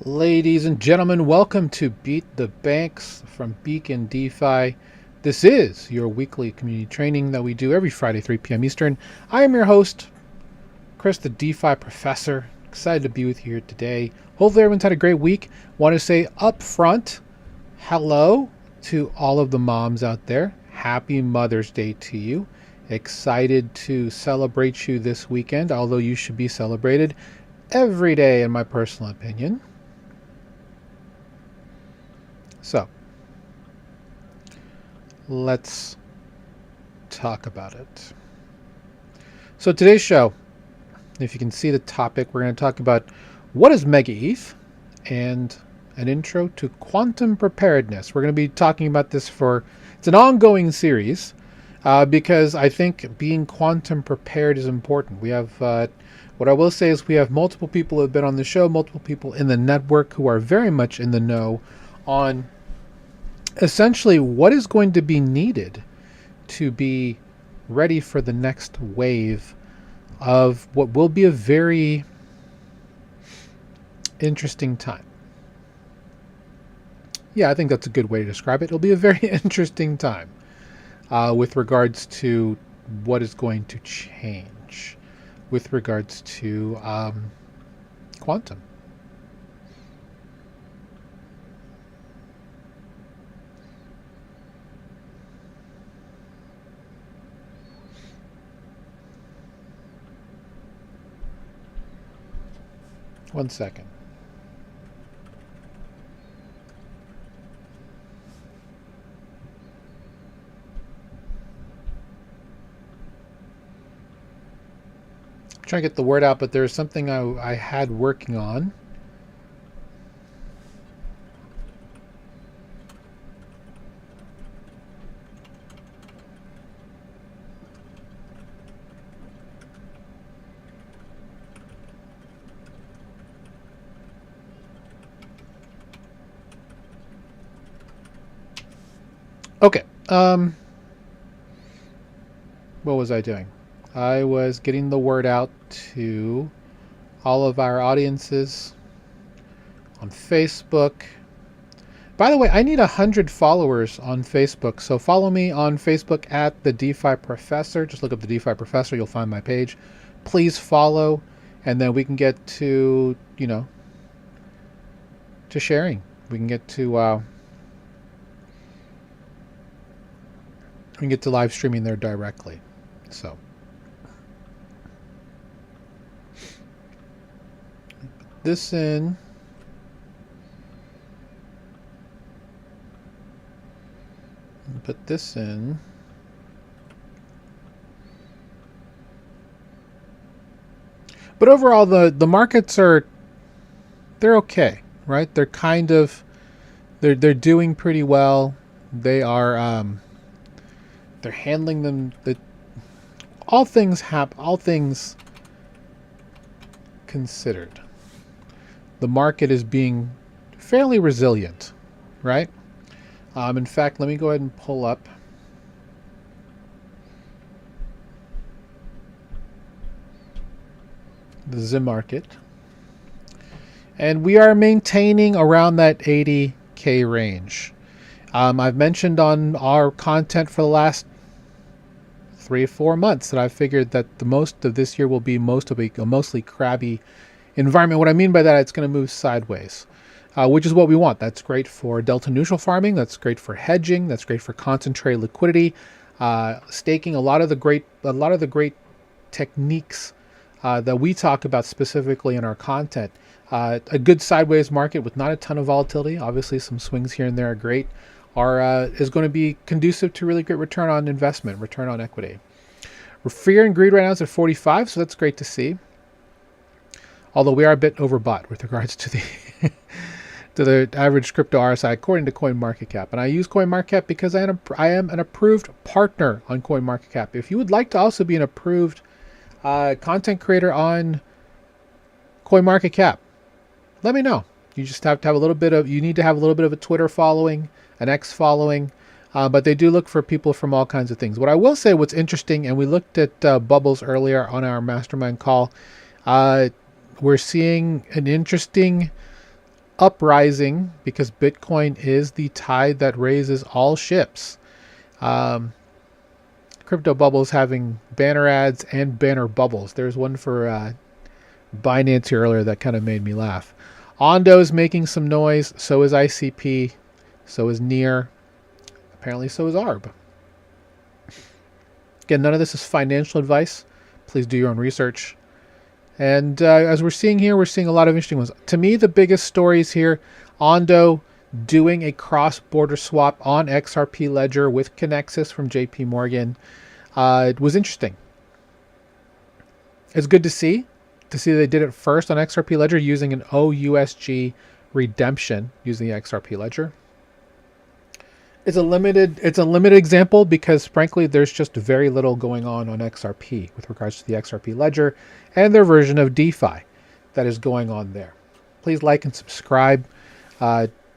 Ladies and gentlemen, welcome to Beat the Banks from Beacon DeFi. This is your weekly community training that we do every Friday, 3 p.m. Eastern. I am your host, Chris, the DeFi Professor. Excited to be with you here today. Hopefully everyone's had a great week. Want to say up front, hello to all of the moms out there. Happy Mother's Day to you. Excited to celebrate you this weekend, although you should be celebrated every day in my personal opinion. So, let's talk about it. So today's show, if you can see the topic, we're going to talk about what is MegaETH and an intro to quantum preparedness. We're going to be talking about this it's an ongoing series because I think being quantum prepared is important. We have, what I will say is we have multiple people who have been on the show, multiple people in the network who are very much in the know on essentially what is going to be needed to be ready for the next wave of what will be a very interesting time. Yeah, I think that's a good way to describe it. It'll be a very interesting time with regards to what is going to change with regards to quantum. One second. I'm trying to get the word out, but there's something I had working on. Okay. What was I doing? I was getting the word out to all of our audiences on Facebook. By the way, I need 100 followers on Facebook, so follow me on Facebook at the DeFi Professor. Just look up the DeFi Professor, you'll find my page. Please follow, and then we can get to, to sharing. We can get to live streaming there directly. So put this in. Put this in. But overall, the markets they're okay, right? They're kind of they're doing pretty well. They are they're handling them. All things considered, the market is being fairly resilient, right? In fact, let me go ahead and pull up the ZIM market. And we are maintaining around that 80K range. I've mentioned on our content for the last 3 or 4 months that I figured that the most of this year will be a mostly crabby environment. What I mean by that, it's going to move sideways, which is what we want. That's great for delta neutral farming. That's great for hedging. That's great for concentrated liquidity, staking. A lot of the great techniques that we talk about specifically in our content. A good sideways market with not a ton of volatility. Obviously, some swings here and there are great. Is going to be conducive to really great return on investment, return on equity. Fear and greed right now is at 45, so that's great to see. Although we are a bit overbought with regards to the to the average crypto RSI according to CoinMarketCap. And I use CoinMarketCap because I am an approved partner on CoinMarketCap. If you would like to also be an approved content creator on CoinMarketCap, let me know. You just have to have you need to have a little bit of a Twitter following, an X following, but they do look for people from all kinds of things. What I will say, what's interesting, and we looked at bubbles earlier on our mastermind call, we're seeing an interesting uprising because Bitcoin is the tide that raises all ships. Crypto bubbles having banner ads and banner bubbles. There's one for Binance here earlier that kind of made me laugh. Ondo's making some noise. So is ICP. So is NEAR. Apparently so is ARB. Again, none of this is financial advice. Please do your own research. And as we're seeing here, we're seeing a lot of interesting ones. To me, the biggest stories here, Ondo doing a cross-border swap on XRP Ledger with Connexus from JP Morgan. It was interesting. It's good to see they did it first on XRP Ledger using an OUSG redemption using the XRP Ledger. It's a limited example because frankly there's just very little going on XRP with regards to the XRP Ledger and their version of DeFi that is going on there. Please like and subscribe.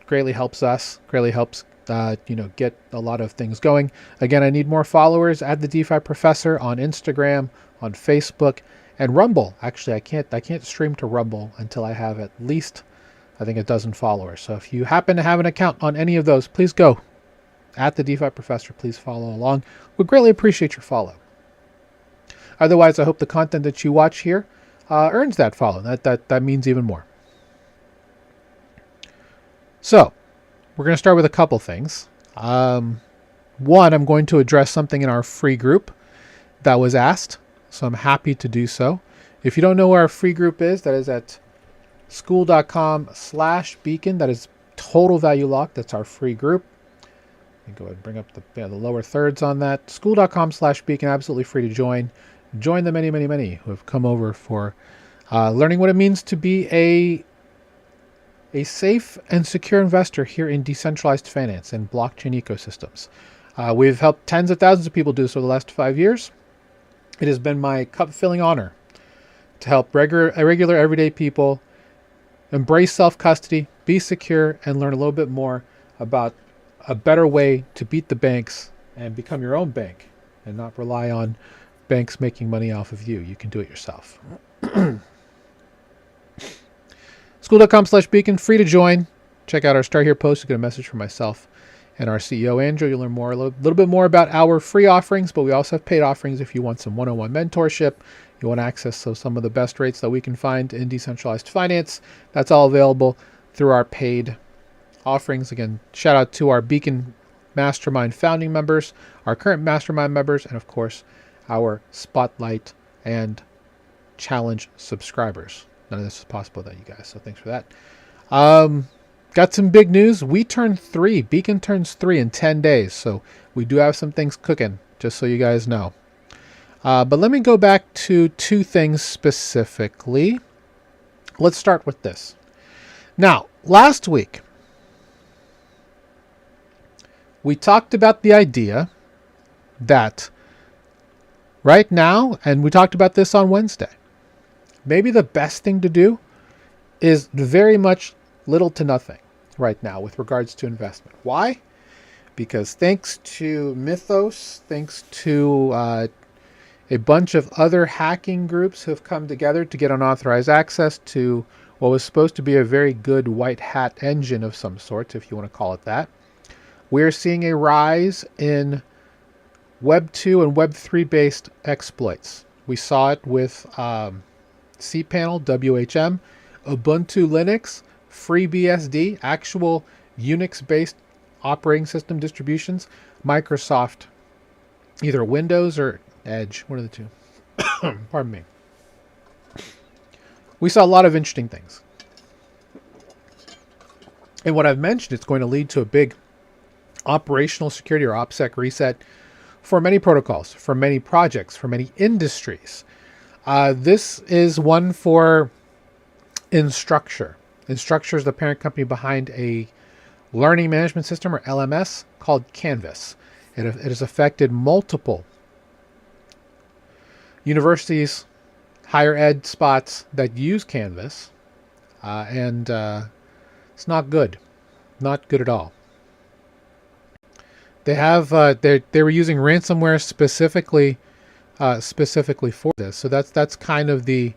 Greatly helps us. Greatly helps get a lot of things going. Again, I need more followers at the DeFi Professor on Instagram, on Facebook, and Rumble. Actually, I can't stream to Rumble until I have at least I think a dozen followers. So if you happen to have an account on any of those, please go at the DeFi Professor. Please follow along. We'd greatly appreciate your follow. Otherwise, I hope the content that you watch here earns that follow. That means even more. So we're going to start with a couple things. One, I'm going to address something in our free group that was asked, so I'm happy to do so. If you don't know where our free group is, that is at school.com/beacon. That is total value lock. That's our free group. Go ahead and bring up the lower thirds on that. School.com/beacon, absolutely free to join. Join the many, many, many who have come over for learning what it means to be a safe and secure investor here in decentralized finance and blockchain ecosystems. We've helped tens of thousands of people do this over the last 5 years. It has been my cup-filling honor to help regular, everyday people embrace self-custody, be secure, and learn a little bit more about a better way to beat the banks and become your own bank and not rely on banks making money off of you. You can do it yourself. School.com/beacon, free to join. Check out our Start Here post. You get a message from myself and our CEO, Andrew. You'll learn more, a little bit more about our free offerings, but we also have paid offerings if you want some one-on-one mentorship. You want access to some of the best rates that we can find in decentralized finance. That's all available through our paid offerings. Again, shout out to our Beacon Mastermind founding members, our current Mastermind members, and of course, our Spotlight and Challenge subscribers. None of this is possible without you guys, so thanks for that. Got some big news. We turned 3. Beacon turns 3 in 10 days, so we do have some things cooking, just so you guys know. But let me go back to 2 things specifically. Let's start with this. Now, last week, we talked about the idea that right now, and we talked about this on Wednesday, maybe the best thing to do is very much little to nothing right now with regards to investment. Why? Because thanks to Mythos, thanks to a bunch of other hacking groups who have come together to get unauthorized access to what was supposed to be a very good white hat engine of some sort, if you want to call it that, we're seeing a rise in Web 2 and Web 3 based exploits. We saw it with cPanel, WHM, Ubuntu Linux, FreeBSD, actual Unix-based operating system distributions, Microsoft, either Windows or Edge, one of the two. Pardon me. We saw a lot of interesting things. And what I've mentioned, it's going to lead to a big operational security or OPSEC reset for many protocols, for many projects, for many industries. This is one for Instructure. Instructure is the parent company behind a learning management system, or LMS, called Canvas. It has affected multiple universities, higher ed spots that use Canvas, and it's not good. Not good at all. They have they were using ransomware specifically for this. So that's kind of the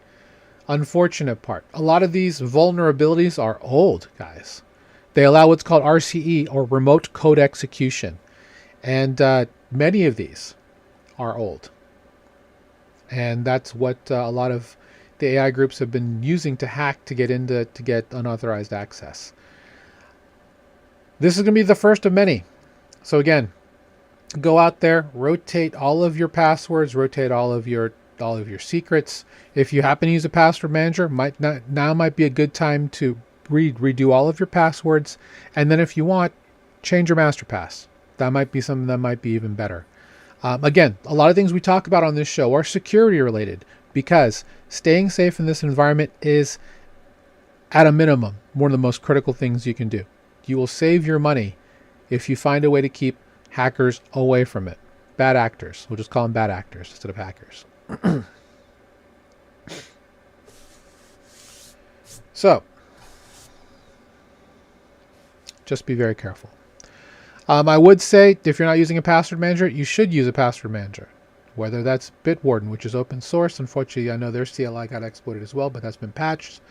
unfortunate part. A lot of these vulnerabilities are old, guys. They allow what's called RCE, or remote code execution. And many of these are old. And that's what a lot of the AI groups have been using to hack to get unauthorized access. This is going to be the first of many. So again, go out there, rotate all of your passwords, rotate all of your secrets. If you happen to use a password manager, now might be a good time to redo all of your passwords, and then if you want, change your master pass. That might be something that might be even better. Again, a lot of things we talk about on this show are security related, because staying safe in this environment is, at a minimum, one of the most critical things you can do. You will save your money if you find a way to keep hackers away from it. Bad actors. We'll just call them bad actors instead of hackers. So, just be very careful. I would say, if you're not using a password manager, you should use a password manager. Whether that's Bitwarden, which is open source. Unfortunately, I know their CLI got exploited as well, but that's been patched.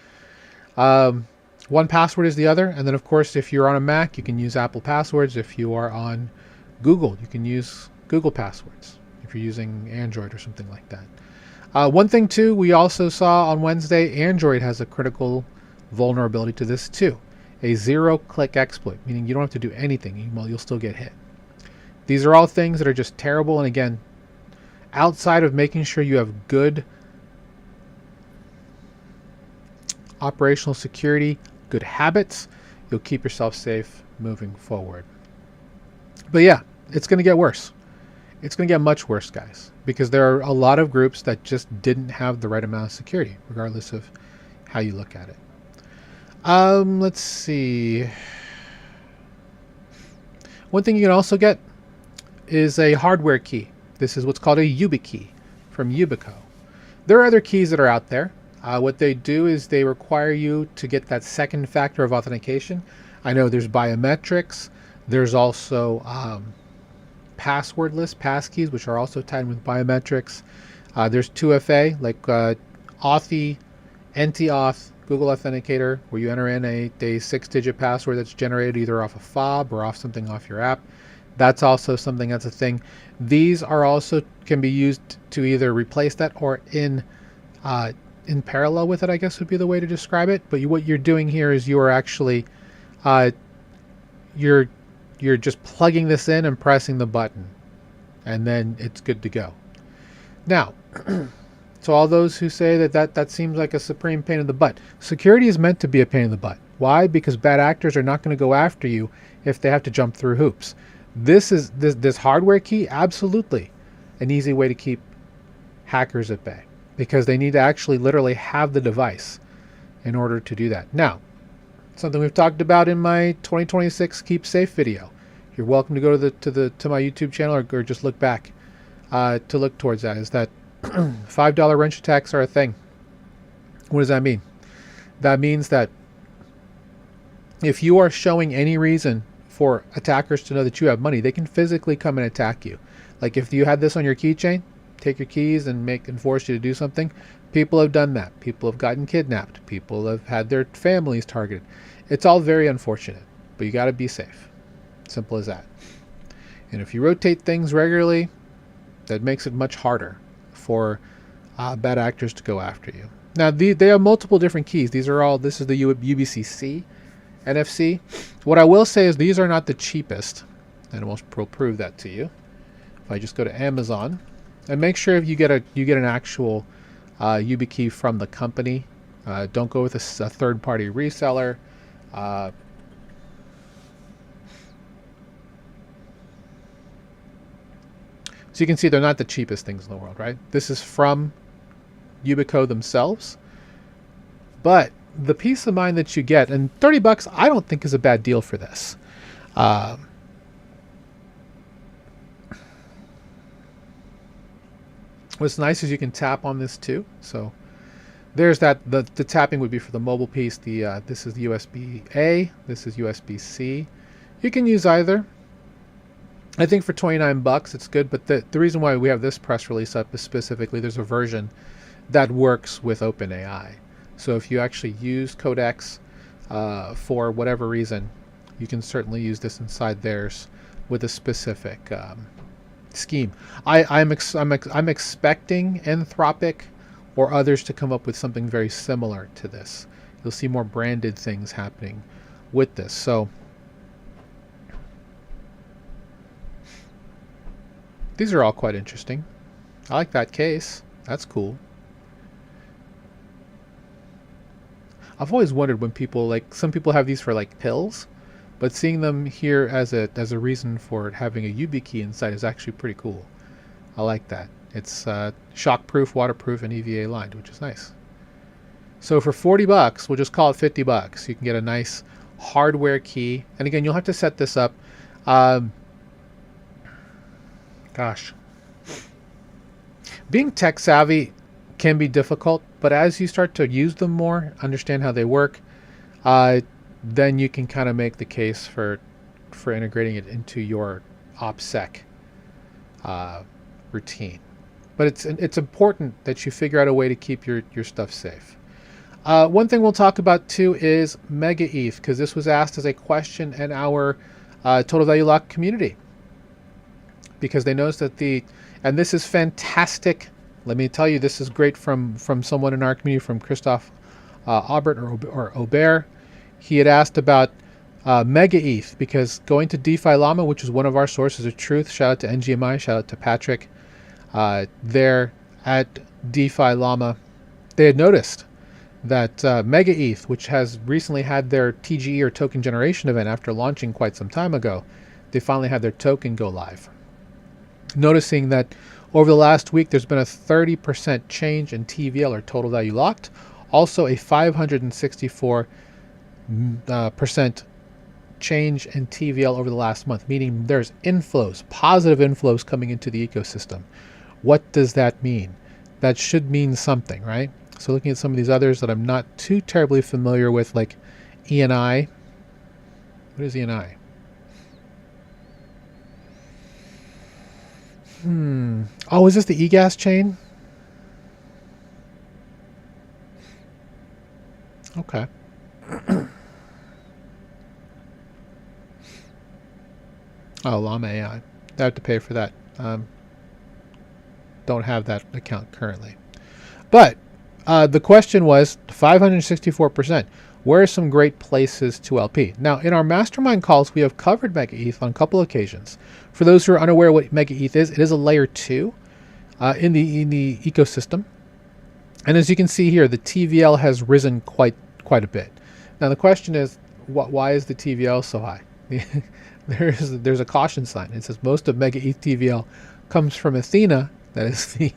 1Password is the other. And then, of course, if you're on a Mac, you can use Apple Passwords. If you are on Google, you can use Google Passwords. If you're using Android or something like that. One thing, too, we also saw on Wednesday, Android has a critical vulnerability to this, too. A zero-click exploit, meaning you don't have to do anything. You'll still get hit. These are all things that are just terrible. And again, outside of making sure you have good operational security, good habits, you'll keep yourself safe moving forward. But yeah, it's going to get worse. It's going to get much worse, guys, because there are a lot of groups that just didn't have the right amount of security, regardless of how you look at it. Let's see. One thing you can also get is a hardware key. This is what's called a YubiKey from Yubico. There are other keys that are out there. What they do is they require you to get that second factor of authentication. I know there's biometrics. There's also passwordless passkeys, which are also tied with biometrics. There's 2FA, like Authy, NT-Auth, Google Authenticator, where you enter in a 6-digit password that's generated either off a fob or off your app. That's also something that's a thing. These are also can be used to either replace that or in parallel with it, I guess would be the way to describe it. But what you're doing here is you are actually you're just plugging this in and pressing the button, and then it's good to go. Now, to all those who say that seems like a supreme pain in the butt, security is meant to be a pain in the butt. Why? Because bad actors are not going to go after you if they have to jump through hoops. This hardware key, absolutely an easy way to keep hackers at bay, because they need to actually literally have the device in order to do that. Now, something we've talked about in my 2026 Keep Safe video. You're welcome to go to my YouTube channel or just look back to look towards that. Is that $5 wrench attacks are a thing. What does that mean? That means that if you are showing any reason for attackers to know that you have money, they can physically come and attack you. Like if you had this on your keychain, take your keys and force you to do something. People have done that. People have gotten kidnapped. People have had their families targeted. It's all very unfortunate, but you got to be safe. Simple as that. And if you rotate things regularly, that makes it much harder for bad actors to go after you. Now, they have multiple different keys. This is the UBCC NFC. What I will say is these are not the cheapest, and we'll prove that to you. If I just go to Amazon, and make sure if you get an actual YubiKey from the company. Don't go with a third-party reseller. So you can see they're not the cheapest things in the world, right? This is from Yubico themselves. But the peace of mind that you get, and $30 I don't think is a bad deal for this. What's nice is you can tap on this too. So there's that. The tapping would be for the mobile piece. This is USB-A. This is USB-C. You can use either. I think for $29 it's good, but the reason why we have this press release up is specifically there's a version that works with OpenAI. So if you actually use Codex for whatever reason, you can certainly use this inside theirs with a specific scheme. I'm expecting Anthropic or others to come up with something very similar to this. You'll see more branded things happening with this. So these are all quite interesting. I like that case. That's cool. I've always wondered when people, like, some people have these for like pills, but seeing them here as a reason for having a YubiKey inside is actually pretty cool. I like that. It's shockproof, waterproof, and EVA lined, which is nice. So for $40, we'll just call it $50. You can get a nice hardware key, and again, you'll have to set this up. Gosh, being tech savvy can be difficult, but as you start to use them more, understand how they work, then you can kind of make the case for integrating it into your OPSEC routine. But it's important that you figure out a way to keep your stuff safe. One thing we'll talk about too is MegaETH, because this was asked as a question in our Total Value Lock community, because they noticed that and this is fantastic. Let me tell you, this is great from someone in our community, from Christophe Aubert or Aubert. He had asked about MegaETH, because going to DeFi Llama, which is one of our sources of truth, shout out to NGMI, shout out to Patrick, there at DeFi Llama, they had noticed that MegaETH, which has recently had their TGE or token generation event after launching quite some time ago, they finally had their token go live. Noticing that over the last week, there's been a 30% change in TVL, or total value locked. Also a 564% change in TVL over the last month, meaning there's inflows, positive inflows coming into the ecosystem. What does that mean? That should mean something, right? So looking at some of these others that I'm not too terribly familiar with, like ENI. What is ENI? Oh, is this the eGas chain? Okay. Oh, Llama AI. I have to pay for that. Don't have that account currently. But the question was 564%. Where are some great places to LP? Now, in our mastermind calls, we have covered MegaETH on a couple occasions. For those who are unaware what MegaETH is, it is a layer 2 in the ecosystem. And as you can see here, the TVL has risen quite a bit. Now, the question is, why is the TVL so high? There's a caution sign. It says most of MegaETH TVL comes from Athena, that is the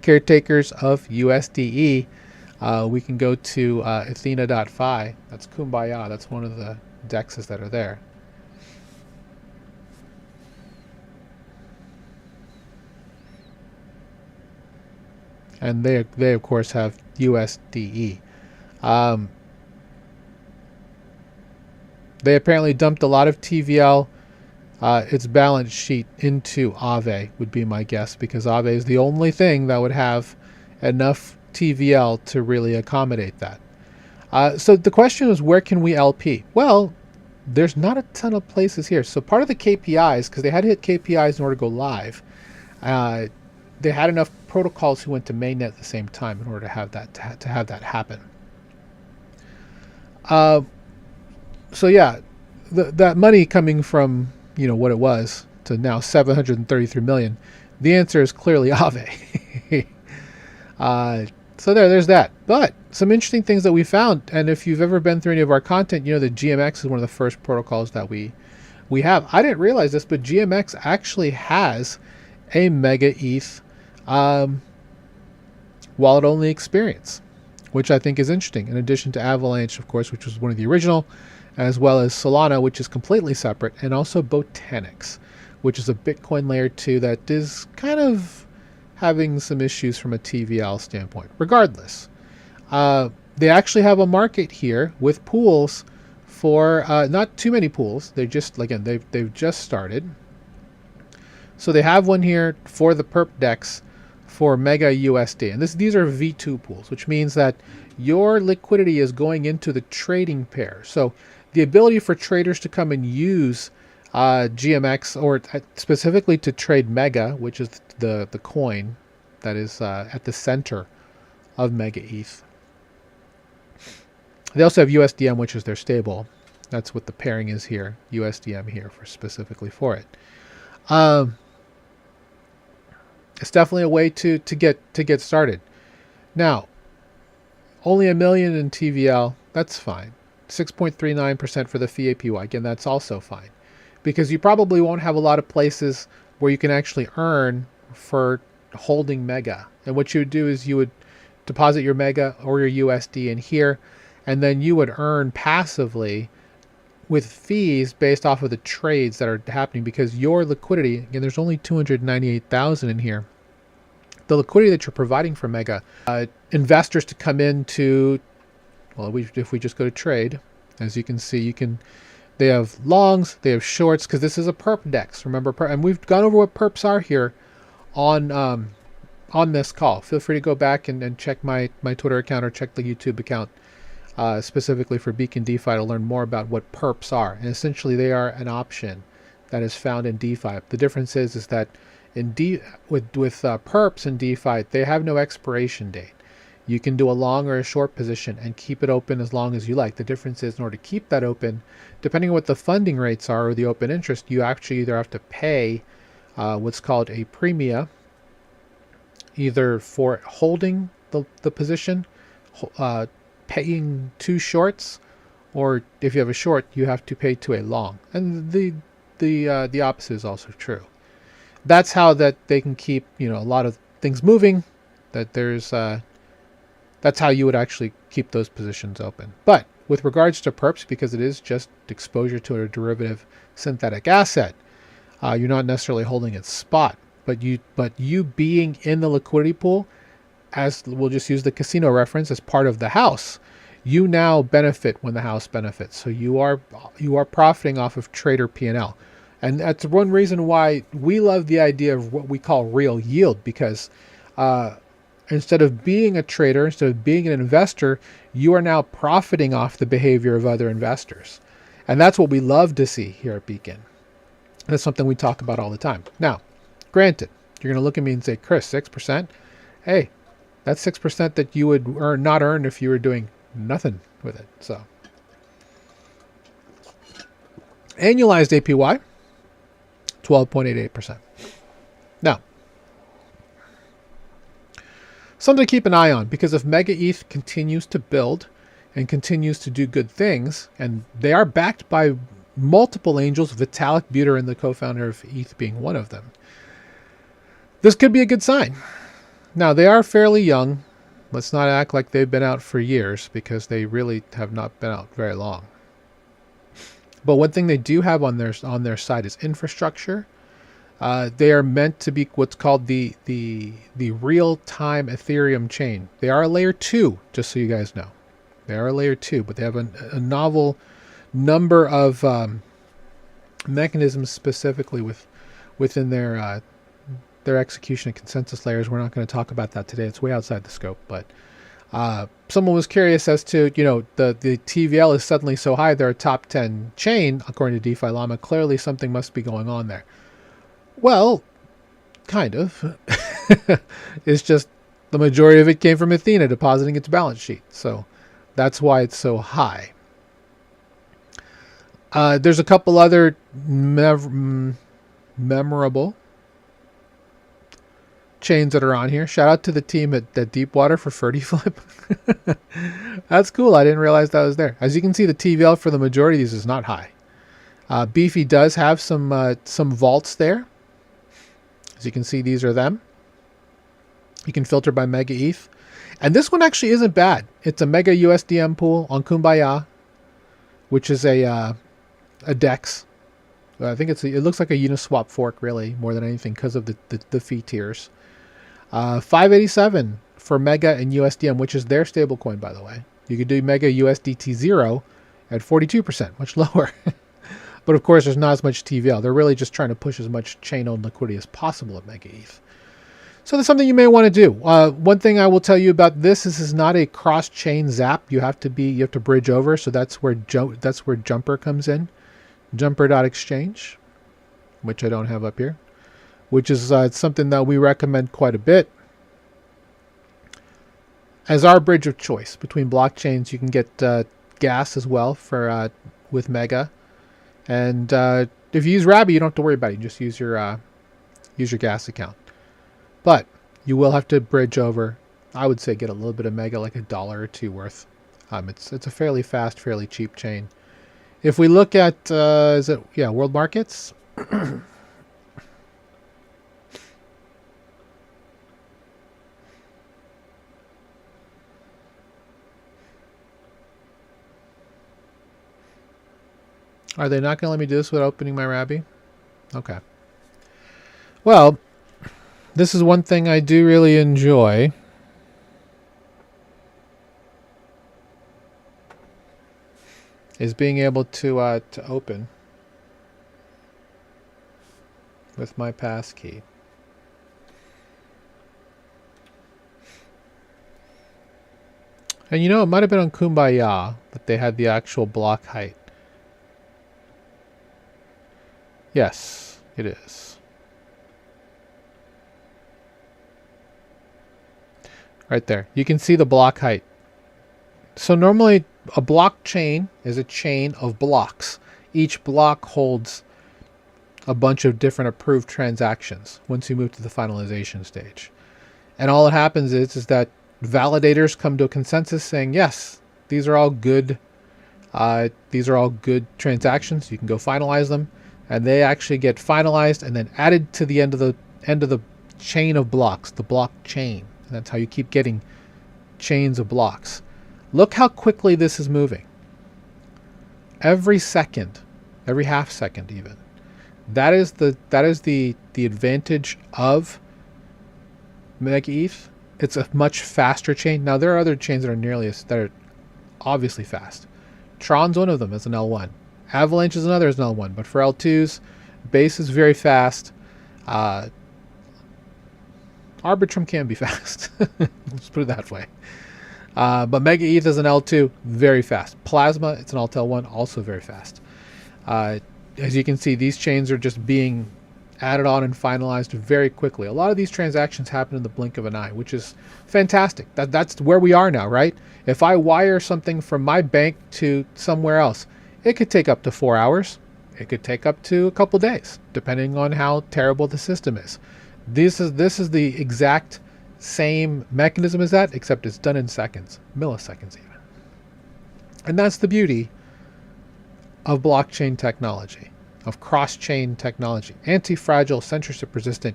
caretakers of USDE. We can go to Athena.fi. That's Kumbaya. That's one of the dexes that are there. And they of course have USDE. They apparently dumped a lot of TVL, its balance sheet, into Aave, would be my guess, because Aave is the only thing that would have enough TVL to really accommodate that. So the question is, where can we LP? Well, there's not a ton of places here. So part of the KPIs, because they had to hit KPIs in order to go live, they had enough protocols who went to mainnet at the same time in order to have that happen. So yeah, that money coming from, what it was to now 733 million. The answer is clearly Aave. So there's that. But some interesting things that we found, and if you've ever been through any of our content, that GMX is one of the first protocols that we have. I didn't realize this, but GMX actually has a MegaETH wallet-only experience, which I think is interesting, in addition to Avalanche, of course, which was one of the original, as well as Solana, which is completely separate, and also Botanix, which is a Bitcoin layer 2 that is kind of having some issues from a TVL standpoint. Regardless, they actually have a market here with pools for not too many pools. They just, again, they've just started. So they have one here for the perp dex for Mega USD. And these are V2 pools, which means that your liquidity is going into the trading pair. So the ability for traders to come and use GMX, or specifically to trade Mega, which is the coin that is at the center of MegaETH. They also have USDM, which is their stable. That's what the pairing is here. USDM here specifically for it. It's definitely a way to get started. Now, only 1 million in TVL. That's fine. 6.39% for the fee APY. Again, that's also fine, because you probably won't have a lot of places where you can actually earn for holding Mega. And what you would do is you would deposit your Mega or your USD in here, and then you would earn passively with fees based off of the trades that are happening, because your liquidity, again, there's only 298,000 in here. The liquidity that you're providing for Mega, investors to come into, well, if we just go to trade, as you can see, they have longs, they have shorts, because this is a perp dex. Remember, and we've gone over what perps are here on this call. Feel free to go back and check my Twitter account or check the YouTube account. Specifically for Beacon DeFi to learn more about what perps are. And essentially they are an option that is found in DeFi. The difference is that with perps in DeFi, they have no expiration date. You can do a long or a short position and keep it open as long as you like. The difference is, in order to keep that open, depending on what the funding rates are or the open interest, you actually either have to pay what's called a premia, either for holding the position, paying 2 shorts, or if you have a short, you have to pay to a long. And the opposite is also true. That's how that they can keep, a lot of things moving. That's how you would actually keep those positions open. But with regards to perps, because it is just exposure to a derivative synthetic asset, you're not necessarily holding it spot, but you being in the liquidity pool, as we'll just use the casino reference, as part of the house, you now benefit when the house benefits. So you are profiting off of trader P&L. And that's one reason why we love the idea of what we call real yield, because instead of being a trader, instead of being an investor, you are now profiting off the behavior of other investors. And that's what we love to see here at Beacon. That's something we talk about all the time. Now, granted, you're going to look at me and say, Chris, 6%? Hey, that's 6% that you would not earn if you were doing nothing with it. So, annualized APY, 12.88%. Now, something to keep an eye on, because if MegaETH continues to build and continues to do good things, and they are backed by multiple angels, Vitalik Buterin, the co-founder of ETH, being one of them, this could be a good sign. Now, they are fairly young. Let's not act like they've been out for years, because they really have not been out very long. But one thing they do have on their side is infrastructure. They are meant to be what's called the real-time Ethereum chain. They are a layer 2, just so you guys know. They are a layer 2, but they have a novel number of mechanisms specifically within their execution and consensus layers. We're not going to talk about that today. It's way outside the scope. But someone was curious as to, the TVL is suddenly so high, they're a top 10 chain, according to DeFi Llama. Clearly something must be going on there. Well, kind of. It's just the majority of it came from Athena depositing its balance sheet. So that's why it's so high. There's a couple other memorable chains that are on here. Shout out to the team at Deepwater for Ferdy Flip. That's cool. I didn't realize that was there. As you can see, the TVL for the majority of these is not high. Beefy does have some vaults there. As you can see, these are them. You can filter by MegaETH. And this one actually isn't bad. It's a Mega USDM pool on Kumbaya, which is a DEX. I think it looks like a Uniswap fork, really, more than anything, because of the fee tiers. 587 for Mega and USDM, which is their stablecoin, by the way. You could do Mega USDT 0 at 42%, much lower. But of course, there's not as much TVL. They're really just trying to push as much chain-owned liquidity as possible at MegaETH. So that's something you may want to do. One thing I will tell you about this is not a cross-chain zap. You have to bridge over. So that's where Jumper comes in, Jumper.exchange, which I don't have up here, which is something that we recommend quite a bit as our bridge of choice between blockchains. You can get gas as well for with Mega, and if you use Rabby, you don't have to worry about it. You just use your gas account. But you will have to bridge over. I would say get a little bit of Mega, like $1 or $2 worth. It's a fairly fast, fairly cheap chain. If we look at world markets. Are they not going to let me do this without opening my Rabby? Okay. Well, this is one thing I do really enjoy. Is being able to open with my passkey. And you know, it might have been on Kumbaya that they had the actual block height. Yes, it is. Right there. You can see the block height. So normally a blockchain is a chain of blocks. Each block holds a bunch of different approved transactions once you move to the finalization stage. And all that happens is that validators come to a consensus saying, yes, these are all good transactions. You can go finalize them. And they actually get finalized and then added to the end of the chain of blocks, the blockchain. And that's how you keep getting chains of blocks. Look how quickly this is moving. Every second, every half second even. That is the advantage of MegaETH. It's a much faster chain. Now there are other chains that are obviously fast. Tron's one of them as an L1. Avalanche is another as an L1, but for L2s, Base is very fast. Arbitrum can be fast. Let's put it that way. But MegaETH is an L2, very fast. Plasma, it's an Alt-L1, also very fast. As you can see, these chains are just being added on and finalized very quickly. A lot of these transactions happen in the blink of an eye, which is fantastic. That's where we are now, right? If I wire something from my bank to somewhere else, it could take up to 4 hours. It could take up to a couple days, depending on how terrible the system is. This is the exact same mechanism as that, except it's done in seconds, milliseconds even. And that's the beauty of blockchain technology, of cross-chain technology, anti-fragile, censorship-resistant,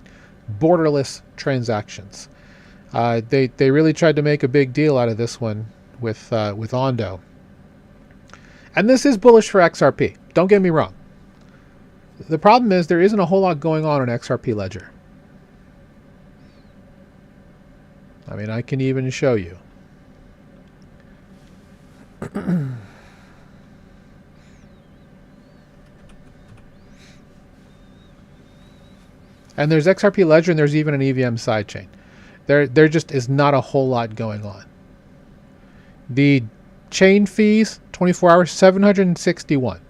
borderless transactions. They really tried to make a big deal out of this one with Ondo. And this is bullish for XRP. Don't get me wrong. The problem is there isn't a whole lot going on XRP Ledger. I mean, I can even show you. And there's XRP Ledger and there's even an EVM sidechain. There just is not a whole lot going on. The chain fees, 24 hours, 761.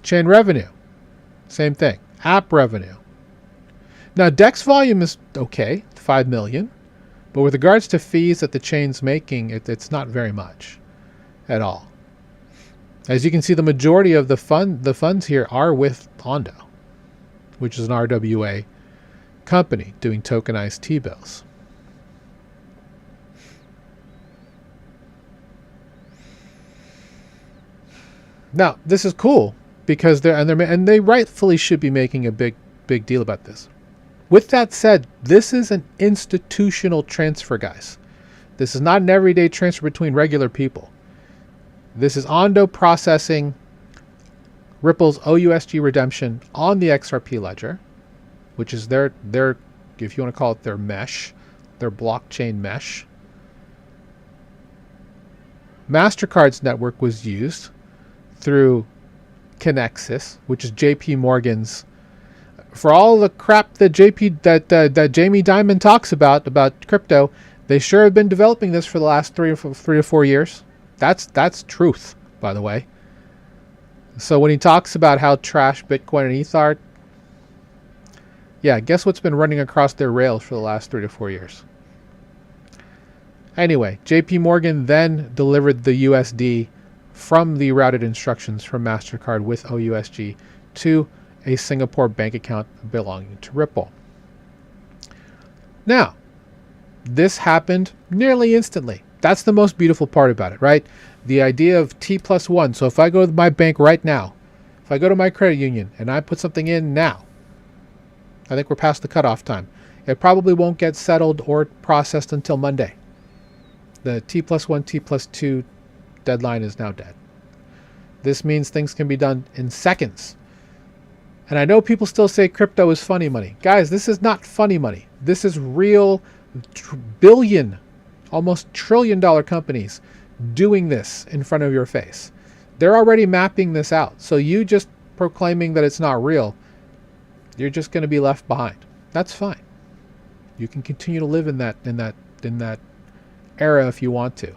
Chain revenue, same thing. App revenue. Now, DEX volume is okay, 5 million. But with regards to fees that the chain's making, it's not very much at all. As you can see, the majority of the funds here are with Ondo, which is an RWA company doing tokenized T-bills. Now, this is cool because they rightfully should be making a big deal about this. With that said, this is an institutional transfer, guys. This is not an everyday transfer between regular people. This is Ondo processing Ripple's OUSG redemption on the XRP ledger, which is their, if you want to call it their mesh, their blockchain mesh. MasterCard's network was used through Kinexys, which is JP Morgan's for all the crap that that Jamie Dimon talks about crypto, they sure have been developing this for the last 3 to 4 years. That's truth, by the way. So when he talks about how trash Bitcoin and ETH are, yeah, guess what's been running across their rails for the last 3 to 4 years? Anyway, JP Morgan then delivered the USD from the routed instructions from MasterCard with OUSG to a Singapore bank account belonging to Ripple. Now, this happened nearly instantly. That's the most beautiful part about it, right? The idea of T+1. So if I go to my bank right now, if I go to my credit union and I put something in now, I think we're past the cutoff time. It probably won't get settled or processed until Monday. The T+1, T+2 deadline is now dead. This means things can be done in seconds. And I know people still say crypto is funny money. Guys, this is not funny money. This is real billion, almost trillion-dollar companies doing this in front of your face. They're already mapping this out. So you just proclaiming that it's not real, you're just going to be left behind. That's fine. You can continue to live in that era if you want to.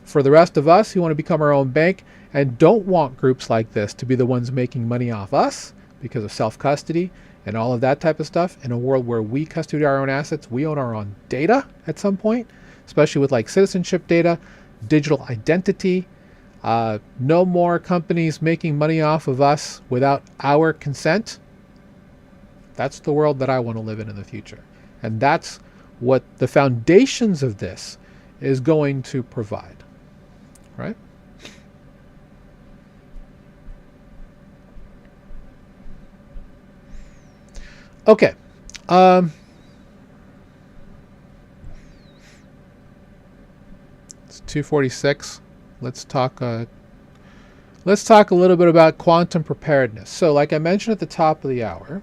For the rest of us who want to become our own bank and don't want groups like this to be the ones making money off us because of self-custody and all of that type of stuff, in a world where we custody our own assets, we own our own data at some point, especially with like citizenship data, digital identity, no more companies making money off of us without our consent. That's the world that I want to live in the future. And that's what the foundations of this is going to provide, right? Okay. It's 2:46. Let's talk a little bit about quantum preparedness. So like I mentioned at the top of the hour,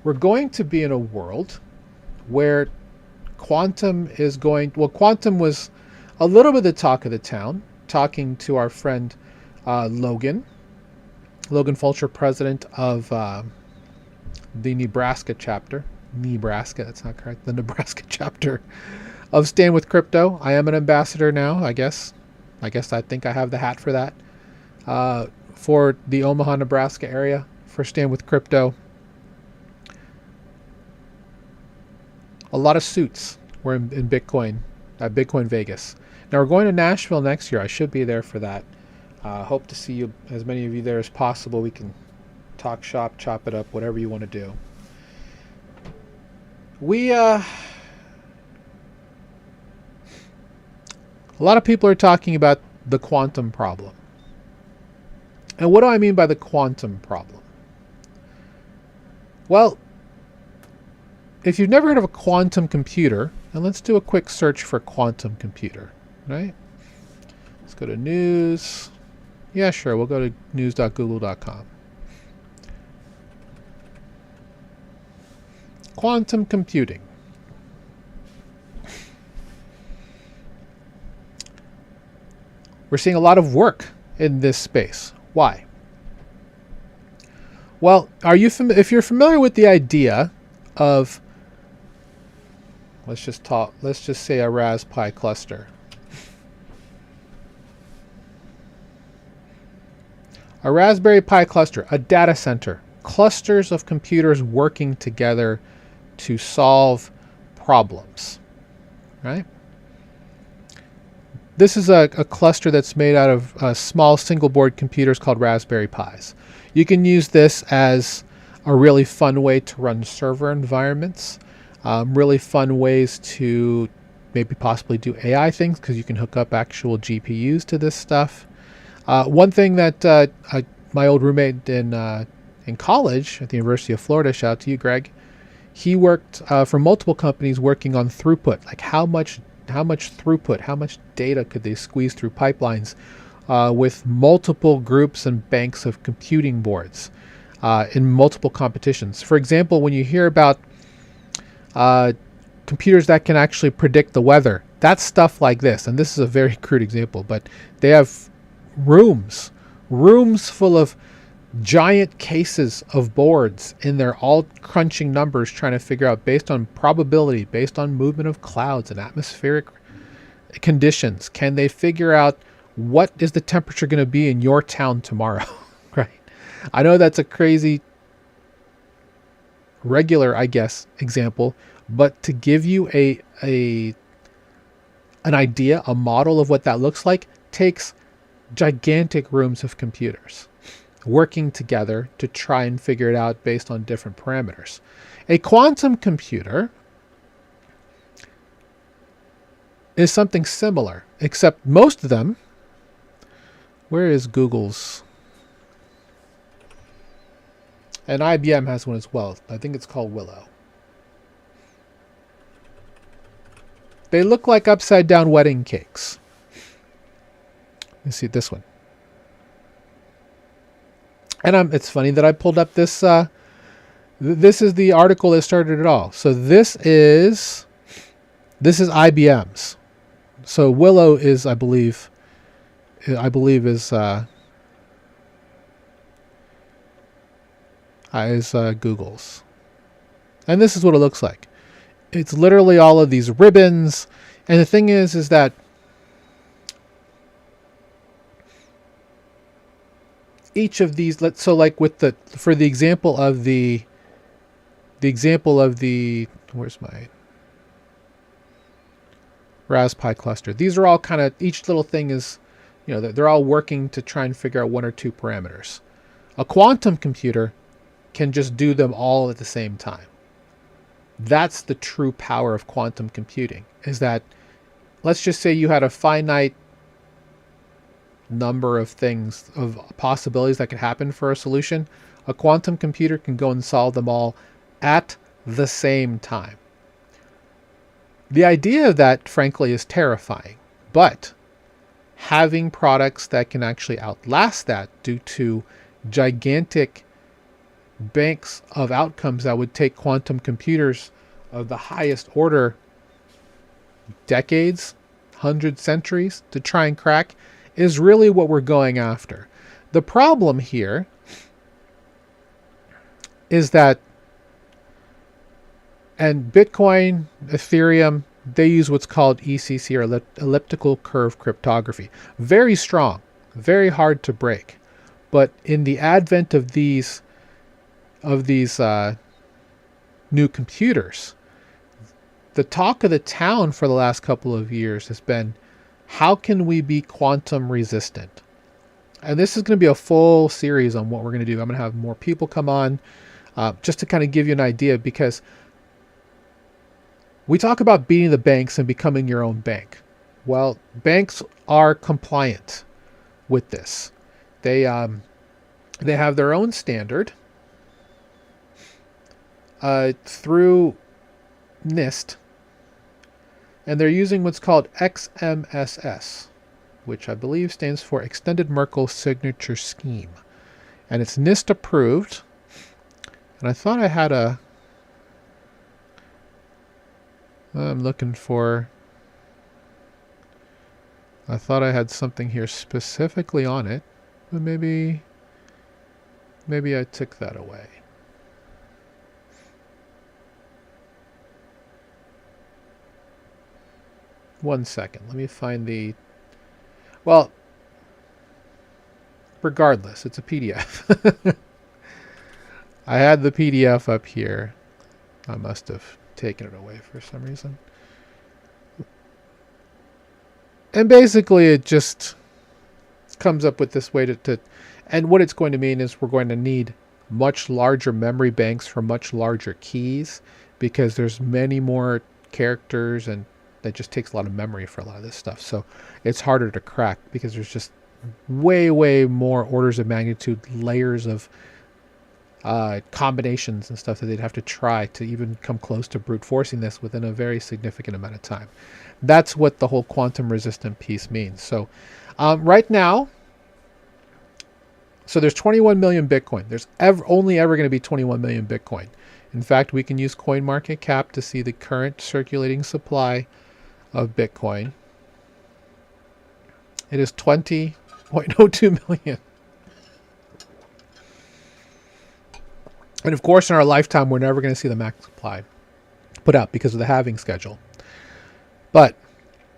we're going to be in a world where quantum was a little bit the talk of the town, talking to our friend Logan Fulcher, president of the Nebraska chapter. Nebraska, that's not correct. The Nebraska chapter of Stand With Crypto. I am an ambassador now, I guess. I think I have the hat for that. For the Omaha, Nebraska area for Stand With Crypto. A lot of suits were in Bitcoin, at Bitcoin Vegas. Now we're going to Nashville next year. I should be there for that. Hope to see you, as many of you there as possible. We can talk shop, chop it up, whatever you want to do. A lot of people are talking about the quantum problem. And what do I mean by the quantum problem? Well, if you've never heard of a quantum computer, and let's do a quick search for quantum computer, right? Let's go to news. Yeah, sure, we'll go to news.google.com. Quantum computing. We're seeing a lot of work in this space. Why? Well, if you're familiar with the idea of, let's just say a Raspberry Pi cluster. A Raspberry Pi cluster, a data center, clusters of computers working together to solve problems, right? This is a cluster that's made out of small single board computers called Raspberry Pis. You can use this as a really fun way to run server environments, really fun ways to maybe possibly do AI things, because you can hook up actual GPUs to this stuff. One thing that my old roommate in college at the University of Florida, shout out to you, Greg, he worked for multiple companies working on throughput, like how much throughput, how much data could they squeeze through pipelines with multiple groups and banks of computing boards in multiple competitions. For example, when you hear about computers that can actually predict the weather, that's stuff like this. And this is a very crude example, but they have rooms full of giant cases of boards in there, all crunching numbers, trying to figure out based on probability, based on movement of clouds and atmospheric conditions, can they figure out what is the temperature going to be in your town tomorrow? Right? I know that's a crazy regular, I guess, example, but to give you an idea, a model of what that looks like, takes gigantic rooms of computers working together to try and figure it out based on different parameters. A quantum computer is something similar, except most of them, where is Google's? And IBM has one as well. I think it's called Willow. They look like upside down wedding cakes. You see this one. And it's funny that I pulled up this. This is the article that started it all. So this is IBM's. So Willow is, I believe is Google's. And this is what it looks like. It's literally all of these ribbons. And the thing is that each of these, for the example of the where's my Raspberry Pi cluster? These are all kind of, each little thing is, they're all working to try and figure out one or two parameters. A quantum computer can just do them all at the same time. That's the true power of quantum computing, is that, let's just say you had a finite number of things, of possibilities that could happen for a solution. A quantum computer can go and solve them all at the same time. The idea of that, frankly, is terrifying, but having products that can actually outlast that due to gigantic banks of outcomes that would take quantum computers of the highest order decades, 100 centuries to try and crack, is really what we're going after. The problem here is that, and Bitcoin, Ethereum, they use what's called ECC, or elliptical curve cryptography. Very strong, very hard to break. But in the advent of these new computers, the talk of the town for the last couple of years has been, how can we be quantum resistant? And this is going to be a full series on what we're going to do. I'm going to have more people come on just to kind of give you an idea, because we talk about beating the banks and becoming your own bank. Well, banks are compliant with this. They have their own standard through NIST, and they're using what's called XMSS, which I believe stands for Extended Merkle Signature Scheme. And it's NIST approved. And I thought I had I thought I had something here specifically on it, but maybe I took that away. One second, let me find well, regardless, it's a PDF. I had the PDF up here. I must have taken it away for some reason. And basically it just comes up with this way to and what it's going to mean is we're going to need much larger memory banks for much larger keys, because there's many more characters, and that just takes a lot of memory for a lot of this stuff. So it's harder to crack because there's just way more orders of magnitude, layers of combinations and stuff that they'd have to try to even come close to brute forcing this within a very significant amount of time. That's what the whole quantum resistant piece means. So right now, so there's 21 million Bitcoin. There's only ever going to be 21 million Bitcoin. In fact, we can use CoinMarketCap to see the current circulating supply of Bitcoin. It is 20.02 million. And of course, in our lifetime, we're never going to see the max supply put out because of the halving schedule. But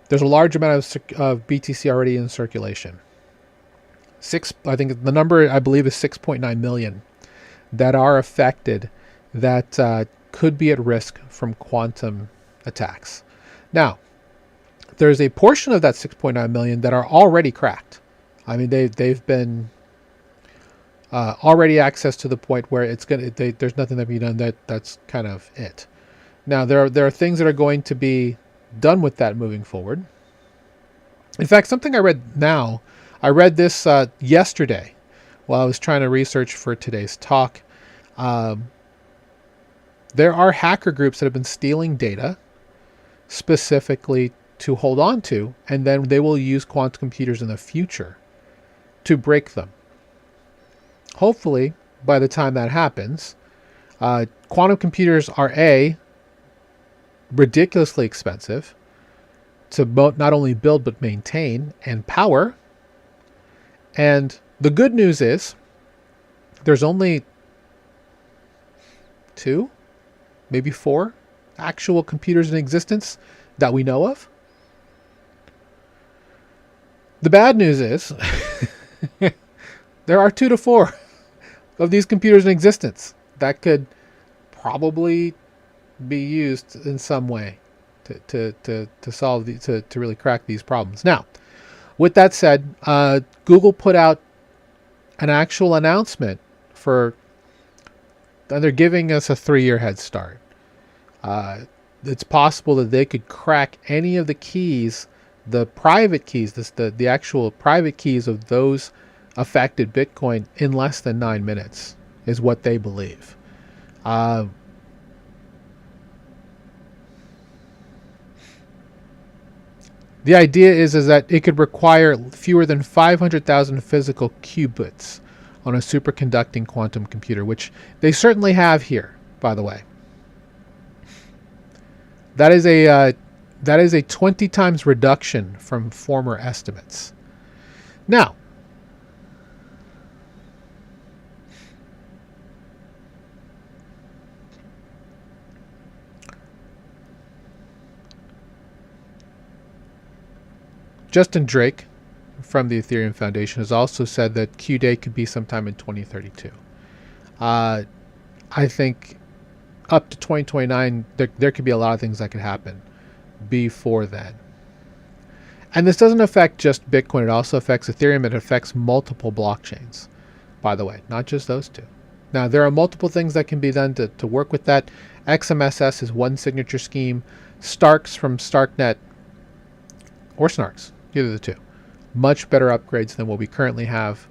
there's a large amount of BTC already in circulation. I think the number I believe is 6.9 million that are affected that could be at risk from quantum attacks. Now, there's a portion of that 6.9 million that are already cracked. I mean, they've been already accessed to the point where there's nothing that can be done. That's kind of it. Now, there are things that are going to be done with that moving forward. In fact, something I read this yesterday while I was trying to research for today's talk. There are hacker groups that have been stealing data specifically to hold on to, and then they will use quantum computers in the future to break them. Hopefully, by the time that happens, quantum computers are ridiculously expensive to not only build but maintain and power. And the good news is there's only 2, maybe 4 actual computers in existence that we know of. The bad news is there are 2 to 4 of these computers in existence that could probably be used in some way to solve to really crack these problems. Now, with that said, Google put out an actual announcement and they're giving us a 3-year head start. It's possible that they could crack any of the keys, the private keys, the actual private keys of those affected Bitcoin in less than 9 minutes, is what they believe. The idea is that it could require fewer than 500,000 physical qubits on a superconducting quantum computer, which they certainly have here, by the way. That is a 20 times reduction from former estimates. Now, Justin Drake from the Ethereum Foundation has also said that Q-Day could be sometime in 2032. I think up to 2029, there could be a lot of things that could happen before then. And this doesn't affect just Bitcoin. It also affects Ethereum. It affects multiple blockchains, by the way, not just those 2. Now, there are multiple things that can be done to work with that. XMSS is one signature scheme. Starks from StarkNet, or Snarks, either of the 2. Much better upgrades than what we currently have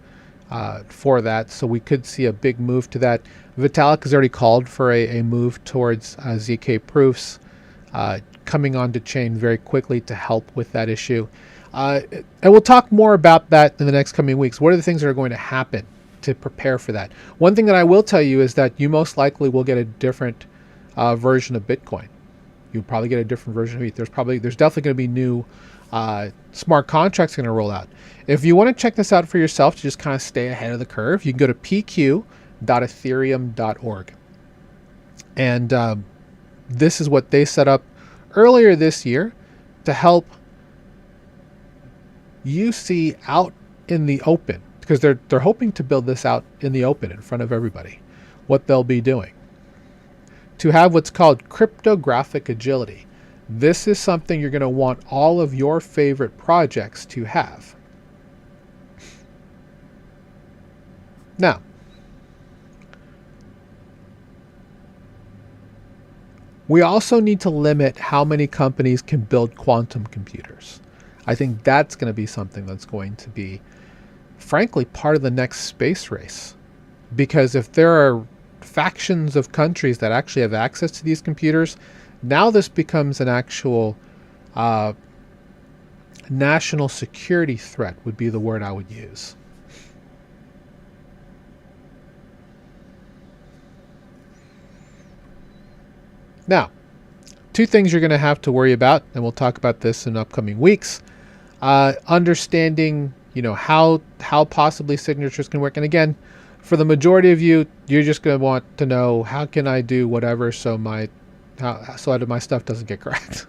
for that. So we could see a big move to that. Vitalik has already called for a move towards ZK proofs coming onto chain very quickly to help with that issue. And we'll talk more about that in the next coming weeks. What are the things that are going to happen to prepare for that? One thing that I will tell you is that you most likely will get a different version of Bitcoin. You'll probably get a different version of ETH. There's definitely going to be new smart contracts going to roll out. If you want to check this out for yourself to just kind of stay ahead of the curve, you can go to pq.ethereum.org. And this is what they set up earlier this year to help you see out in the open, because they're hoping to build this out in the open in front of everybody, what they'll be doing. To have what's called cryptographic agility. This is something you're going to want all of your favorite projects to have. Now, we also need to limit how many companies can build quantum computers. I think that's going to be something that's going to be, frankly, part of the next space race. Because if there are factions of countries that actually have access to these computers, now this becomes an actual national security threat, would be the word I would use. Now, 2 things you're going to have to worry about, and we'll talk about this in upcoming weeks. Understanding, how possibly signatures can work. And again, For the majority of you, you're just going to want to know, how can I do whatever so my stuff doesn't get cracked.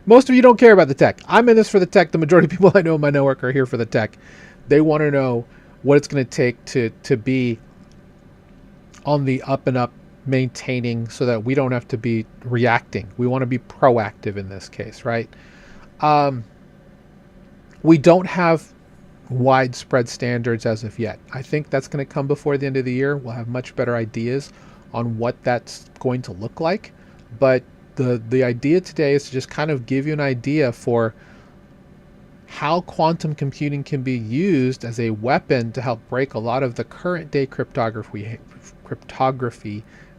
Most of you don't care about the tech. I'm in this for the tech. The majority of people I know in my network are here for the tech. They want to know what it's going to take to be on the up and up, maintaining, so that we don't have to be reacting. We want to be proactive in this case, right? We don't have widespread standards as of yet. I think that's going to come before the end of the year. We'll have much better ideas on what that's going to look like. But the idea today is to just kind of give you an idea for how quantum computing can be used as a weapon to help break a lot of the current day cryptography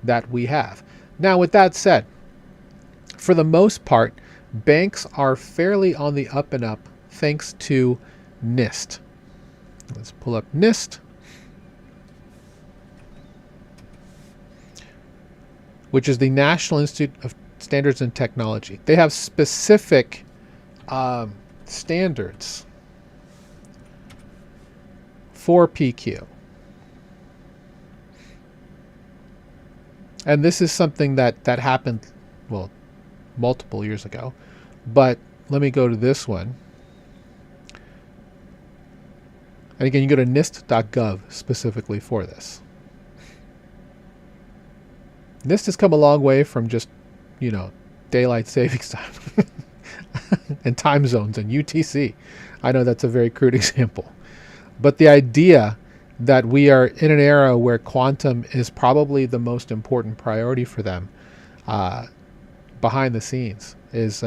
that we have. Now, with that said, for the most part, banks are fairly on the up and up thanks to NIST. Let's pull up NIST, which is the National Institute of Standards and Technology. They have specific standards for PQ. And this is something that happened, well, multiple years ago. But let me go to this one. And again, you go to nist.gov specifically for this. NIST has come a long way from just, daylight savings time and time zones and UTC. I know that's a very crude example. But the idea that we are in an era where quantum is probably the most important priority for them behind the scenes is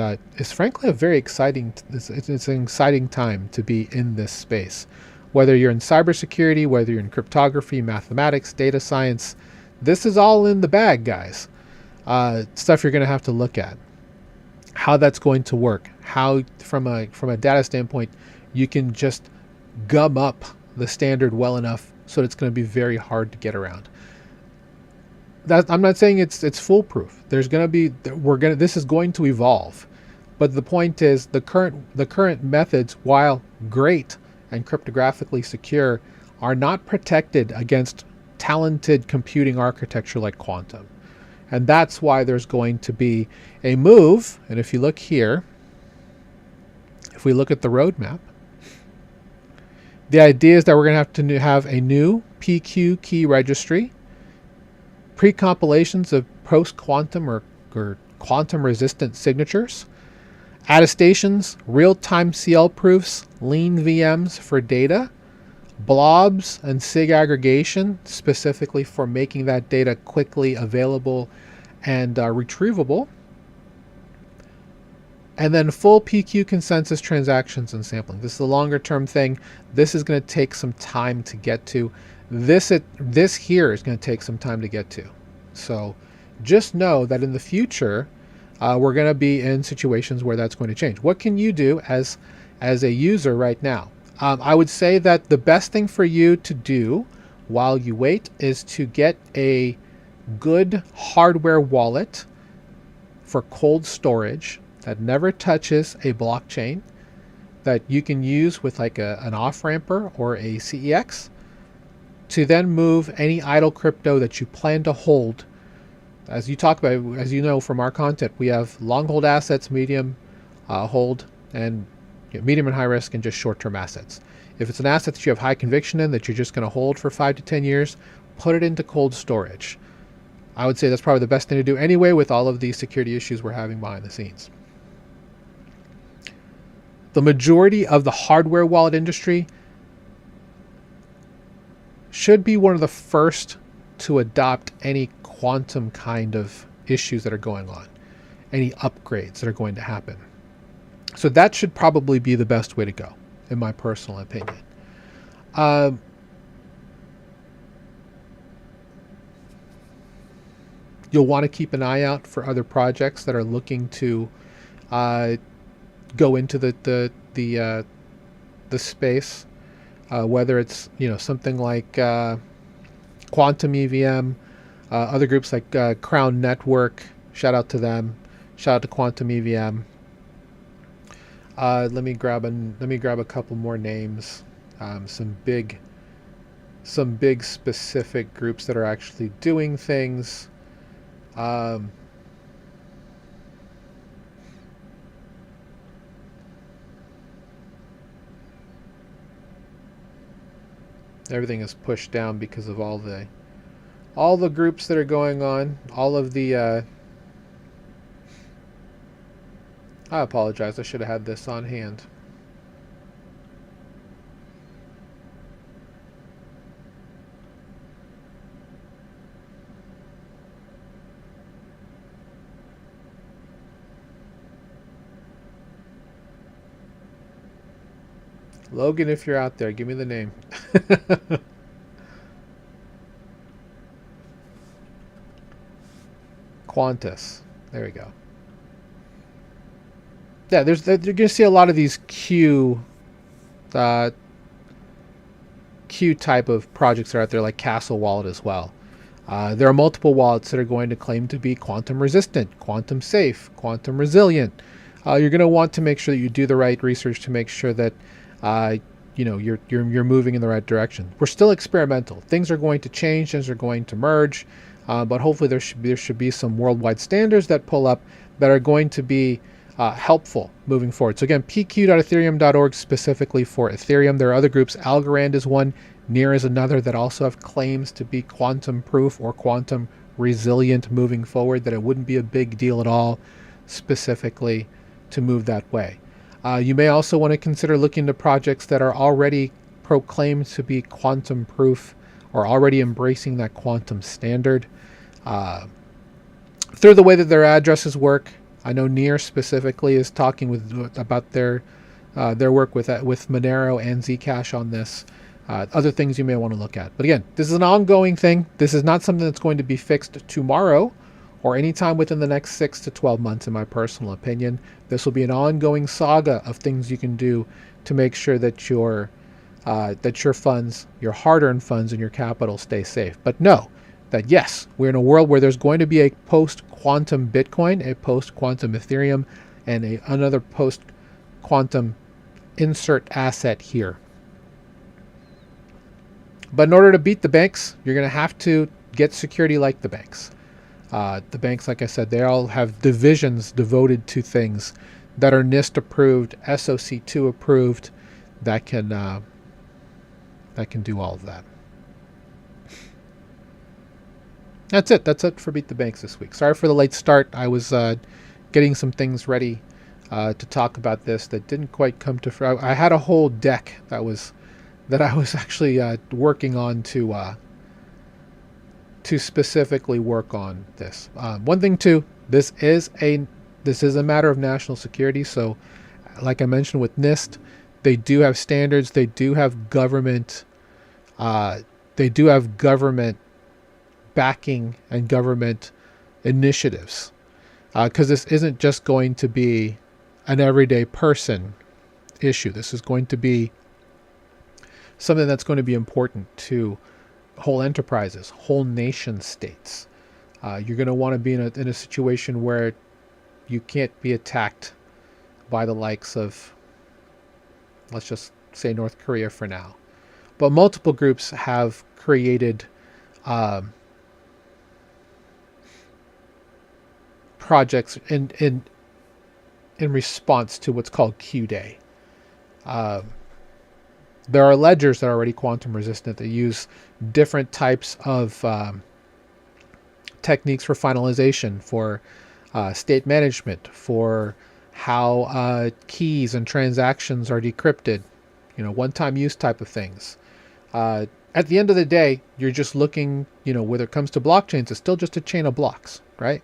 frankly a very exciting, it's an exciting time to be in this space. Whether you're in cybersecurity, whether you're in cryptography, mathematics, data science, this is all in the bag, guys. Stuff you're going to have to look at. How that's going to work. How, from a data standpoint, you can just gum up the standard well enough so it's going to be very hard to get around. I'm not saying it's foolproof. There's going to be this is going to evolve, but the point is the current methods, while great and cryptographically secure, are not protected against talented computing architecture like quantum. And that's why there's going to be a move. And if you look here, if we look at the roadmap, the idea is that we're going to have a new PQ key registry, pre-compilations of post-quantum or quantum-resistant signatures, attestations, real-time CL proofs, lean VMs for data, blobs and SIG aggregation, specifically for making that data quickly available and retrievable, and then full PQ consensus transactions and sampling. This is a longer term thing. This is going to take some time to get to. This here is going to take some time to get to. So just know that in the future, we're going to be in situations where that's going to change. What can you do as a user right now? I would say that the best thing for you to do while you wait is to get a good hardware wallet for cold storage that never touches a blockchain, that you can use with like an off-ramper or a CEX to then move any idle crypto that you plan to hold. As you talk about, as you know from our content, we have long hold assets, medium hold, and medium and high risk, and just short-term assets. If it's an asset that you have high conviction in, that you're just going to hold for 5 to 10 years, put it into cold storage. I would say that's probably the best thing to do anyway with all of these security issues we're having behind the scenes. The majority of the hardware wallet industry should be one of the first to adopt any quantum kind of issues that are going on, any upgrades that are going to happen. So that should probably be the best way to go, in my personal opinion. You'll want to keep an eye out for other projects that are looking to go into the space, whether it's something like Quantum EVM, other groups like Crown Network. Shout out to them. Shout out to Quantum EVM. Let me grab a couple more names. Some big some big specific groups that are actually doing things. Everything is pushed down because of all the groups that are going on, all of the I apologize, I should have had this on hand. Logan, if you're out there, give me the name. Qantas. There we go. Yeah, you're going to see a lot of these Q type of projects that are out there, like Castle Wallet as well. There are multiple wallets that are going to claim to be quantum resistant, quantum safe, quantum resilient. You're going to want to make sure that you do the right research to make sure that you're moving in the right direction. We're still experimental. Things are going to change. Things are going to merge, but hopefully there should be some worldwide standards that pull up that are going to be helpful moving forward. So again, pq.ethereum.org specifically for Ethereum. There are other groups. Algorand is one. Near is another that also have claims to be quantum proof or quantum resilient moving forward, that it wouldn't be a big deal at all specifically to move that way. You may also want to consider looking to projects that are already proclaimed to be quantum proof or already embracing that quantum standard. Through the way that their addresses work, I know Near specifically is talking about their work with Monero and Zcash on this. Other things you may want to look at. But again, this is an ongoing thing. This is not something that's going to be fixed tomorrow or anytime within the next 6 to 12 months, in my personal opinion. This will be an ongoing saga of things you can do to make sure that your funds, your hard-earned funds and your capital stay safe. But know that yes, we're in a world where there's going to be a post-quantum Bitcoin, a post-quantum Ethereum, and another post-quantum insert asset here. But in order to beat the banks, you're going to have to get security like the banks. The banks, like I said, they all have divisions devoted to things that are NIST approved, SOC2 approved, that can do all of that. That's it. That's it for Beat the Banks this week. Sorry for the late start. I was getting some things ready to talk about this that didn't quite come to. I had a whole deck that I was actually working on to specifically work on this. One thing too, this is a matter of national security. So, like I mentioned with NIST, they do have standards. They do have government. They do have government backing and government initiatives. Because this isn't just going to be an everyday person issue. This is going to be something that's going to be important to whole enterprises, whole nation states. You're going to want to be in a situation where you can't be attacked by the likes of, let's just say, North Korea for now. But multiple groups have created projects in response to what's called Q-Day. There are ledgers that are already quantum resistant that use different types of techniques for finalization, for state management, for how keys and transactions are decrypted, one-time use type of things. At the end of the day, you're just looking, whether it comes to blockchains, it's still just a chain of blocks, right?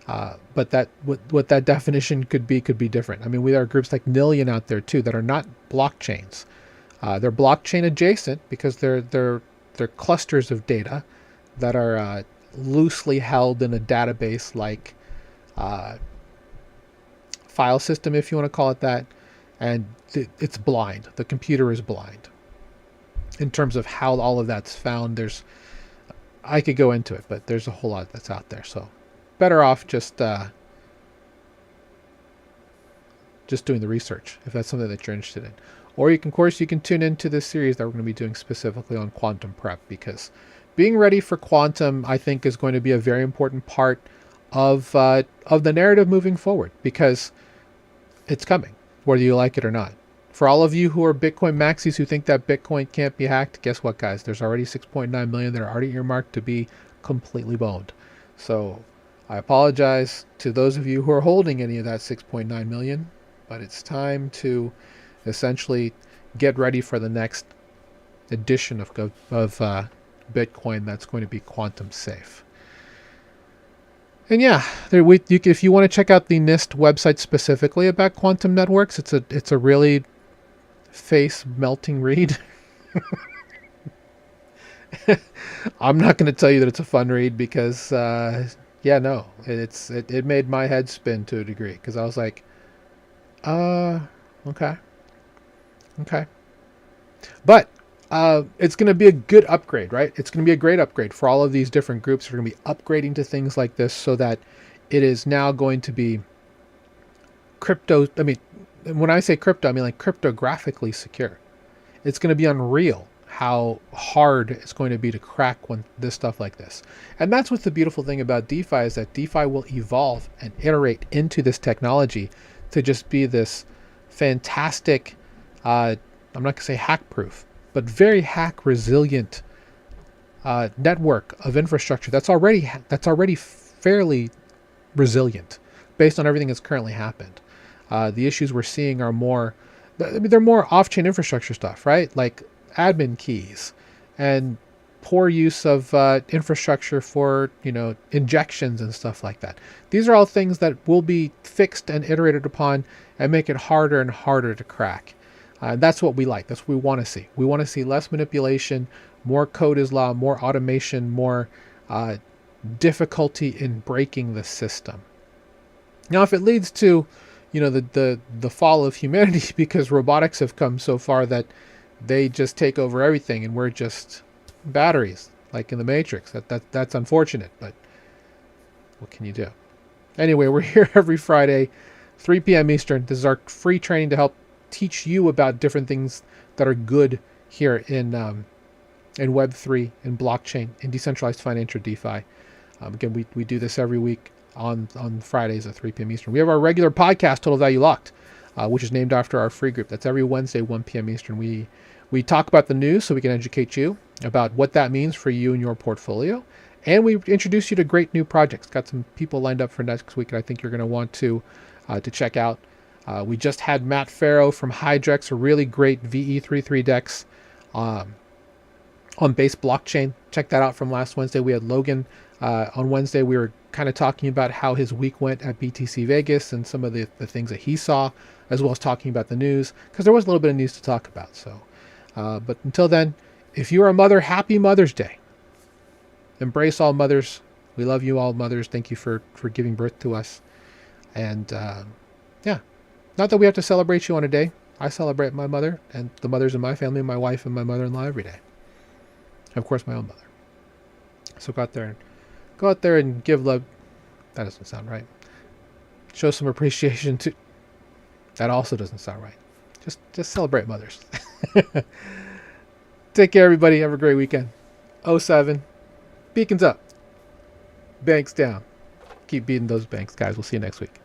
But what that definition could be different. I mean, there are groups like Nillion out there too that are not blockchains. They're blockchain adjacent because they're clusters of data that are loosely held in a database like file system, if you want to call it that, and it's blind. The computer is blind in terms of how all of that's found. I could go into it, but there's a whole lot that's out there. So better off just doing the research if that's something that you're interested in. Or you can, of course, you can tune into this series that we're going to be doing specifically on quantum prep, because being ready for quantum, I think, is going to be a very important part of the narrative moving forward, because it's coming, whether you like it or not. For all of you who are Bitcoin maxis who think that Bitcoin can't be hacked, guess what, guys? There's already 6.9 million that are already earmarked to be completely boned. So I apologize to those of you who are holding any of that 6.9 million, but it's time to essentially get ready for the next edition of Bitcoin that's going to be quantum safe. And yeah, if you want to check out the NIST website specifically about quantum networks, it's a really face melting read. I'm not going to tell you that it's a fun read, because it made my head spin to a degree, because I was like, okay. But it's going to be a good upgrade, right? It's going to be a great upgrade for all of these different groups who are going to be upgrading to things like this, so that it is now going to be crypto. I mean, when I say crypto, I mean like cryptographically secure. It's going to be unreal how hard it's going to be to crack when this stuff like this. And that's what's the beautiful thing about DeFi, is that DeFi will evolve and iterate into this technology to just be this fantastic, I'm not going to say hack proof, but very hack resilient network of infrastructure that's already fairly resilient based on everything that's currently happened. The issues we're seeing are more, they're more off-chain infrastructure stuff, right? Like admin keys and poor use of infrastructure for, injections and stuff like that. These are all things that will be fixed and iterated upon and make it harder and harder to crack. That's what we like. That's what we want to see. We want to see less manipulation, more code is law, more automation, more difficulty in breaking the system. Now, if it leads to, the fall of humanity because robotics have come so far that they just take over everything and we're just batteries, like in the Matrix, that's unfortunate, but what can you do? Anyway, we're here every Friday, 3 p.m. Eastern. This is our free training to help teach you about different things that are good here in Web3, in blockchain, in decentralized finance or DeFi. Again, we do this every week on Fridays at 3 p.m. Eastern. We have our regular podcast, Total Value Locked, which is named after our free group. That's every Wednesday, 1 p.m. Eastern. We talk about the news so we can educate you about what that means for you and your portfolio. And we introduce you to great new projects. Got some people lined up for next week that I think you're going to want to check out. We just had Matt Farrow from Hydrex, a really great VE33 DEX on Base Blockchain. Check that out from last Wednesday. We had Logan on Wednesday. We were kind of talking about how his week went at BTC Vegas and some of the things that he saw, as well as talking about the news, because there was a little bit of news to talk about. So, but until then, if you're a mother, happy Mother's Day. Embrace all mothers. We love you all mothers. Thank you for giving birth to us. And not that we have to celebrate you on a day. I celebrate my mother and the mothers in my family, my wife and my mother-in-law every day. And of course, my own mother. So go out there and give love. That doesn't sound right. Show some appreciation to. That also doesn't sound right. Just celebrate mothers. Take care, everybody. Have a great weekend. 07. Beacons up. Banks down. Keep beating those banks, guys. We'll see you next week.